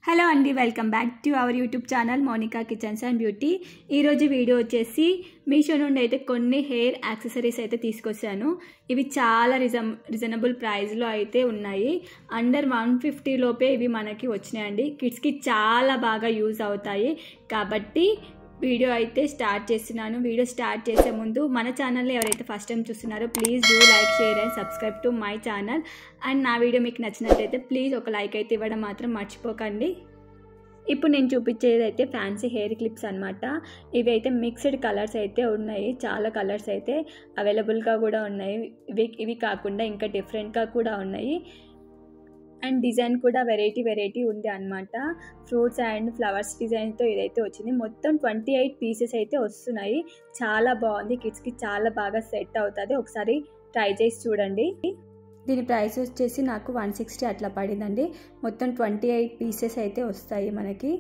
Hello అండి, welcome back to our YouTube channel Monika kitchens and beauty. ఈరోజు video వచ్చేసి మీషో నుండి అయితే కొన్ని హెయిర్ యాక్సెసరీస్ అయితే తీసుకొచ్చాను. ఇవి చాలా రీజనబుల్ ప్రైస్లో అయితే ఉన్నాయి. అండర్ 150 లోపే ఇవి మనకి వచ్చినాయండి. కిడ్స్కి చాలా బాగా యూజ్ అవుతాయి. కాబట్టి వీడియో అయితే స్టార్ట్ చేస్తున్నాను. వీడియో స్టార్ట్ చేసే ముందు మన ఛానల్ని ఎవరైతే ఫస్ట్ టైం చూస్తున్నారో please do like, share and subscribe to my channel. And నా వీడియో మీకు నచ్చినట్లయితే ప్లీజ్ ఒక లైక్ అయితే ఇవ్వడం మాత్రం మర్చిపోకండి. ఇప్పుడు నేను చూపించేది అయితే ఫ్యాన్సీ హెయిర్ క్లిప్స్ అనమాట. ఇవి అయితే మిక్స్డ్ కలర్స్ అయితే ఉన్నాయి. చాలా కలర్స్ అయితే అవైలబుల్గా కూడా ఉన్నాయి. ఇవి కాకుండా ఇంకా డిఫరెంట్గా కూడా ఉన్నాయి. అండ్ డిజైన్ కూడా వెరైటీ ఉంది అనమాట. ఫ్రూట్స్ అండ్ ఫ్లవర్స్ డిజైన్తో ఇదైతే వచ్చింది. మొత్తం 28 పీసెస్ అయితే వస్తున్నాయి. చాలా బాగుంది. కిడ్స్కి చాలా బాగా సెట్ అవుతుంది. ఒకసారి ట్రై చేసి చూడండి. దీని ప్రైస్ వచ్చేసి నాకు 160 అట్లా పడిందండి. మొత్తం 28 పీసెస్ అయితే వస్తాయి మనకి.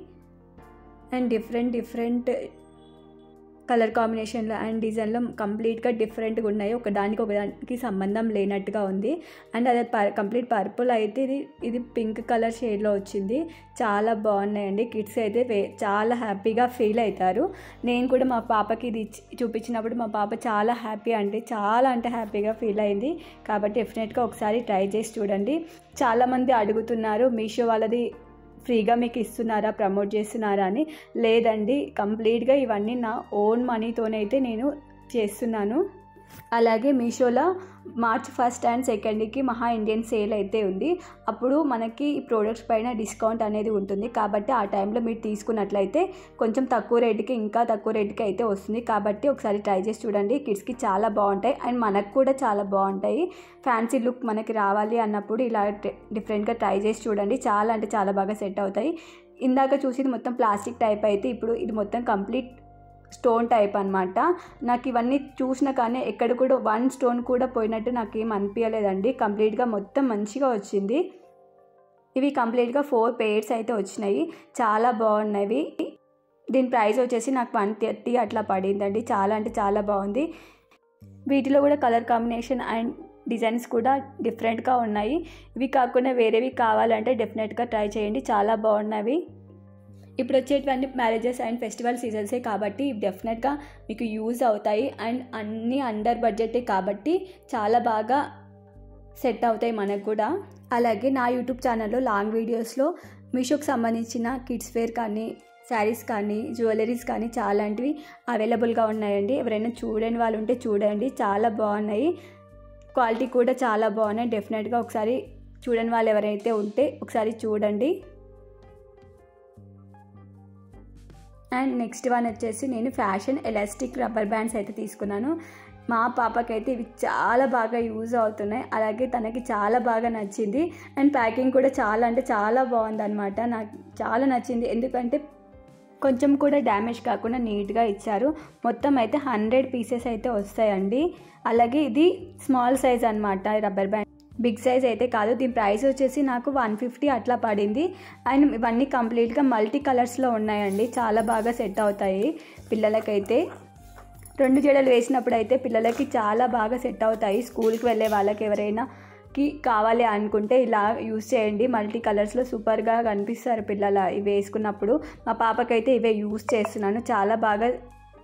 అండ్ డిఫరెంట్ కలర్ కాంబినేషన్లో అండ్ డిజైన్లో కంప్లీట్గా డిఫరెంట్గా ఉన్నాయి. ఒకదానికి సంబంధం లేనట్టుగా ఉంది. అండ్ అది కంప్లీట్ పర్పుల్ అయితే ఇది పింక్ కలర్ షేడ్లో వచ్చింది. చాలా బాగున్నాయండి. కిడ్స్ అయితే చాలా హ్యాపీగా ఫీల్ అవుతారు. నేను కూడా మా పాపకి ఇది చూపించినప్పుడు మా పాప చాలా హ్యాపీ చాలా హ్యాపీగా ఫీల్ అయింది. కాబట్టి డెఫినెట్గా ఒకసారి ట్రై చేసి చూడండి. చాలామంది అడుగుతున్నారు మీషో వాళ్ళది ఫ్రీగా మీకు ఇస్తున్నారా, ప్రమోట్ చేస్తున్నారా అని. లేదండి, కంప్లీట్గా ఇవన్నీ నా ఓన్ మనీతోనైతే నేను చేస్తున్నాను. అలాగే మీషోలో March 1 and 2కి మహా ఇండియన్ సేల్ అయితే ఉంది. అప్పుడు మనకి ఈ ప్రోడక్ట్స్ పైన డిస్కౌంట్ అనేది ఉంటుంది. కాబట్టి ఆ టైంలో మీరు తీసుకున్నట్లయితే కొంచెం తక్కువ రేటుకి, ఇంకా తక్కువ రేటుకి అయితే వస్తుంది. కాబట్టి ఒకసారి ట్రై చేసి చూడండి. కిడ్స్కి చాలా బాగుంటాయి అండ్ మనకు కూడా చాలా బాగుంటాయి. ఫ్యాన్సీ లుక్ మనకి రావాలి అన్నప్పుడు ఇలా డిఫరెంట్గా ట్రై చేసి చూడండి. చాలా బాగా సెట్ అవుతాయి. ఇందాక చూసింది మొత్తం ప్లాస్టిక్ టైప్ అయితే ఇప్పుడు ఇది మొత్తం కంప్లీట్ స్టోన్ టైప్ అనమాట. నాకు ఇవన్నీ చూసిన కానీ ఎక్కడ కూడా 1 స్టోన్ కూడా పోయినట్టు నాకు ఏం అనిపించలేదండి. కంప్లీట్గా మొత్తం మంచిగా వచ్చింది. ఇవి కంప్లీట్గా 4 పేర్స్ అయితే వచ్చినాయి. చాలా బాగున్నాయి. దీని ప్రైస్ వచ్చేసి నాకు 130 అట్లా పడిందండి. చాలా బాగుంది. వీటిలో కూడా కలర్ కాంబినేషన్ అండ్ డిజైన్స్ కూడా డిఫరెంట్గా ఉన్నాయి. ఇవి కాకుండా వేరేవి కావాలంటే డెఫినెట్గా ట్రై చేయండి. చాలా బాగున్నవి. ఇప్పుడు వచ్చేటువంటి మ్యారేజెస్ అండ్ ఫెస్టివల్ సీజన్సే కాబట్టి డెఫినెట్గా మీకు యూజ్ అవుతాయి. అండ్ అన్నీ అండర్ బడ్జెటే కాబట్టి చాలా బాగా సెట్ అవుతాయి మనకు కూడా. అలాగే నా యూట్యూబ్ ఛానల్లో లాంగ్ వీడియోస్లో మీషోకి సంబంధించిన కిడ్స్ వేర్ కానీ, శారీస్ కానీ, జ్యువెలరీస్ కానీ చాలాంటివి అవైలబుల్గా ఉన్నాయండి. ఎవరైనా చూడని వాళ్ళు ఉంటే చూడండి. చాలా బాగున్నాయి. క్వాలిటీ కూడా చాలా బాగున్నాయి. డెఫినెట్గా ఒకసారి చూడని వాళ్ళు ఎవరైతే ఉంటే ఒకసారి చూడండి. అండ్ నెక్స్ట్ వన్ వచ్చేసి నేను ఫ్యాషన్ ఎలాస్టిక్ రబ్బర్ బ్యాండ్స్ అయితే తీసుకున్నాను. మా పాపకైతే ఇవి చాలా బాగా యూజ్ అవుతున్నాయి. అలాగే తనకి చాలా బాగా నచ్చింది. అండ్ ప్యాకింగ్ కూడా చాలా బాగుందన్నమాట. నాకు చాలా నచ్చింది. ఎందుకంటే కొంచెం కూడా డ్యామేజ్ కాకుండా నీట్గా ఇచ్చారు. మొత్తం అయితే 100 పీసెస్ అయితే వస్తాయండి. అలాగే ఇది స్మాల్ సైజ్ అనమాట రబ్బర్ బ్యాండ్. బిగ్ సైజ్ అయితే కాదు. దీని ప్రైస్ వచ్చేసి నాకు 150 అట్లా పడింది. అండ్ ఇవన్నీ కంప్లీట్గా మల్టీ కలర్స్లో ఉన్నాయండి. చాలా బాగా సెట్ అవుతాయి పిల్లలకైతే. 2 జడలు వేసినప్పుడు అయితే పిల్లలకి చాలా బాగా సెట్ అవుతాయి. స్కూల్కి వెళ్ళే వాళ్ళకి ఎవరైనా కావాలి అనుకుంటే ఇలా యూస్ చేయండి. మల్టీ కలర్స్లో సూపర్గా కనిపిస్తారు పిల్లలు ఇవి వేసుకున్నప్పుడు. మా పాపకైతే ఇవే యూస్ చేస్తున్నాను. చాలా బాగా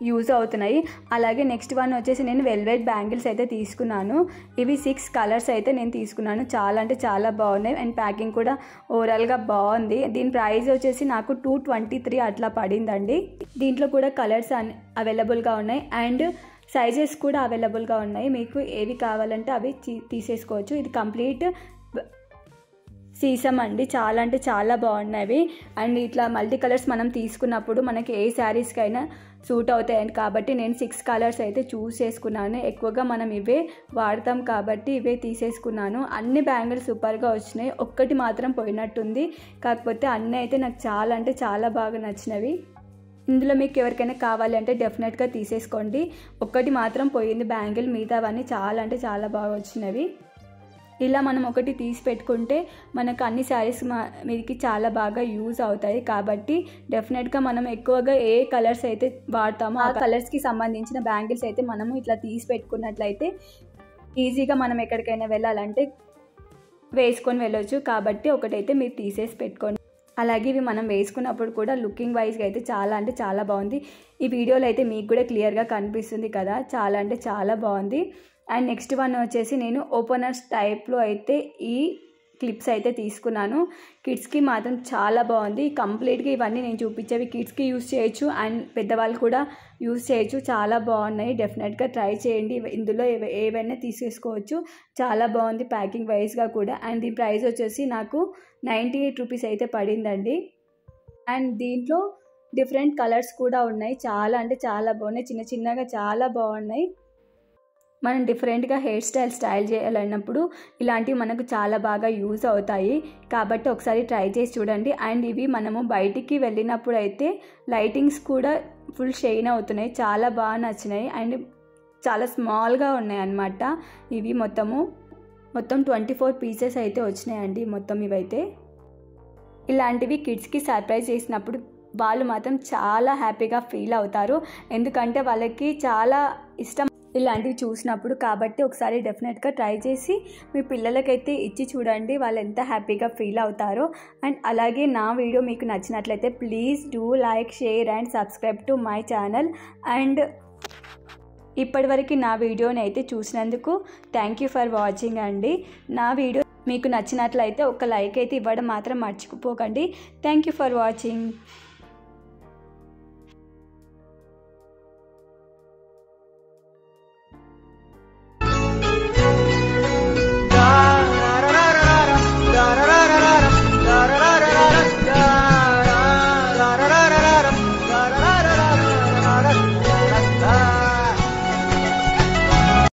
యూజ్ అవుతున్నాయి. అలాగే నెక్స్ట్ వన్ వచ్చేసి నేను వెల్వెట్ బ్యాంగిల్స్ అయితే తీసుకున్నాను. ఇవి 6 కలర్స్ అయితే నేను తీసుకున్నాను. చాలా బాగున్నాయి. అండ్ ప్యాకింగ్ కూడా ఓవరాల్గా బాగుంది. దీని ప్రైస్ వచ్చేసి నాకు 223 అట్లా పడిందండి. దీంట్లో కూడా కలర్స్ అవైలబుల్గా ఉన్నాయి అండ్ సైజెస్ కూడా అవైలబుల్గా ఉన్నాయి. మీకు ఏవి కావాలంటే అవి తీసేసుకోవచ్చు. ఇది కంప్లీట్ సీసం అండి. చాలా బాగున్నాయి. అండ్ ఇట్లా మల్టీ కలర్స్ మనం తీసుకున్నప్పుడు మనకి ఏ శారీస్కైనా సూట్ అవుతాయండి. కాబట్టి నేను 6 కలర్స్ అయితే చూస్ చేసుకున్నాను. ఎక్కువగా మనం ఇవే వాడతాం కాబట్టి ఇవే తీసేసుకున్నాను. అన్ని బ్యాంగిల్స్ సూపర్గా వచ్చినాయి. ఒక్కటి మాత్రం పోయినట్టుంది. కాకపోతే అన్నీ అయితే నాకు చాలా బాగా నచ్చినవి. ఇందులో మీకు ఎవరికైనా కావాలి అంటే డెఫినెట్గా తీసేసుకోండి. ఒక్కటి మాత్రం పోయింది బ్యాంగిల్. మిగతావన్నీ చాలా బాగా వచ్చినవి. ఇలా మనం ఒకటి తీసి పెట్టుకుంటే మనకు అన్ని శారీస్ మీదకి చాలా బాగా యూజ్ అవుతాయి. కాబట్టి డెఫినెట్గా మనం ఎక్కువగా ఏ కలర్స్ అయితే వాడతామో ఆ కలర్స్కి సంబంధించిన బ్యాంగిల్స్ అయితే మనము ఇట్లా తీసి పెట్టుకున్నట్లయితే ఈజీగా మనం ఎక్కడికైనా వెళ్ళాలంటే వేసుకొని వెళ్ళొచ్చు. కాబట్టి ఒకటైతే మీరు తీసేసి పెట్టుకోండి. అలాగే ఇవి మనం వేసుకున్నప్పుడు కూడా లుకింగ్ వైజ్గా అయితే చాలా అంటే చాలా బాగుంది. ఈ వీడియోలో అయితే మీకు కూడా క్లియర్గా కనిపిస్తుంది కదా, చాలా అంటే చాలా బాగుంది. అండ్ నెక్స్ట్ వన్ వచ్చేసి నేను ఓపెనర్స్ టైప్లో అయితే ఈ క్లిప్స్ అయితే తీసుకున్నాను. కిడ్స్కి మాత్రం చాలా బాగుంది. కంప్లీట్గా ఇవన్నీ నేను చూపించేవి కిడ్స్కి యూస్ చేయొచ్చు అండ్ పెద్దవాళ్ళు కూడా యూస్ చేయొచ్చు. చాలా బాగున్నాయి, డెఫినెట్గా ట్రై చేయండి. ఇందులో ఏవైనా తీసేసుకోవచ్చు. చాలా బాగుంది ప్యాకింగ్ వైజ్గా కూడా. అండ్ ఈ ప్రైస్ వచ్చేసి నాకు 98 రూపీస్ అయితే పడిందండి. అండ్ దీంట్లో డిఫరెంట్ కలర్స్ కూడా ఉన్నాయి. చాలా అంటే చాలా బాగున్నాయి, చిన్న చిన్నగా చాలా బాగున్నాయి. మనం డిఫరెంట్గా హెయిర్ స్టైల్ చేయాలన్నప్పుడు ఇలాంటివి మనకు చాలా బాగా యూజ్ అవుతాయి. కాబట్టి ఒకసారి ట్రై చేసి చూడండి. అండ్ ఇవి మనము బయటికి వెళ్ళినప్పుడు అయితే లైటింగ్స్ కూడా ఫుల్ షైన్ అవుతున్నాయి, చాలా బాగా నచ్చినాయి. అండ్ చాలా స్మాల్గా ఉన్నాయి అన్నమాట. ఇవి మొత్తం 24 పీసెస్ అయితే వచ్చినాయండి మొత్తం. ఇవైతే ఇలాంటివి కిడ్స్కి సర్ప్రైజ్ చేసినప్పుడు వాళ్ళు మాత్రం చాలా హ్యాపీగా ఫీల్ అవుతారు, ఎందుకంటే వాళ్ళకి చాలా ఇష్టం ఇలాంటివి చూసినప్పుడు. కాబట్టి ఒకసారి డెఫినెట్గా ట్రై చేసి మీ పిల్లలకైతే ఇచ్చి చూడండి, వాళ్ళు ఎంత హ్యాపీగా ఫీల్ అవుతారో. అండ్ అలాగే నా వీడియో మీకు నచ్చినట్లయితే please do like, share and subscribe to my channel. And ఇప్పటివరకు నా వీడియోని అయితే చూసినందుకు థ్యాంక్ యూ ఫర్ వాచింగ్ అండి. నా వీడియో మీకు నచ్చినట్లయితే ఒక లైక్ అయితే ఇవ్వడం మాత్రం మర్చిపోకండి. Thank you for watching.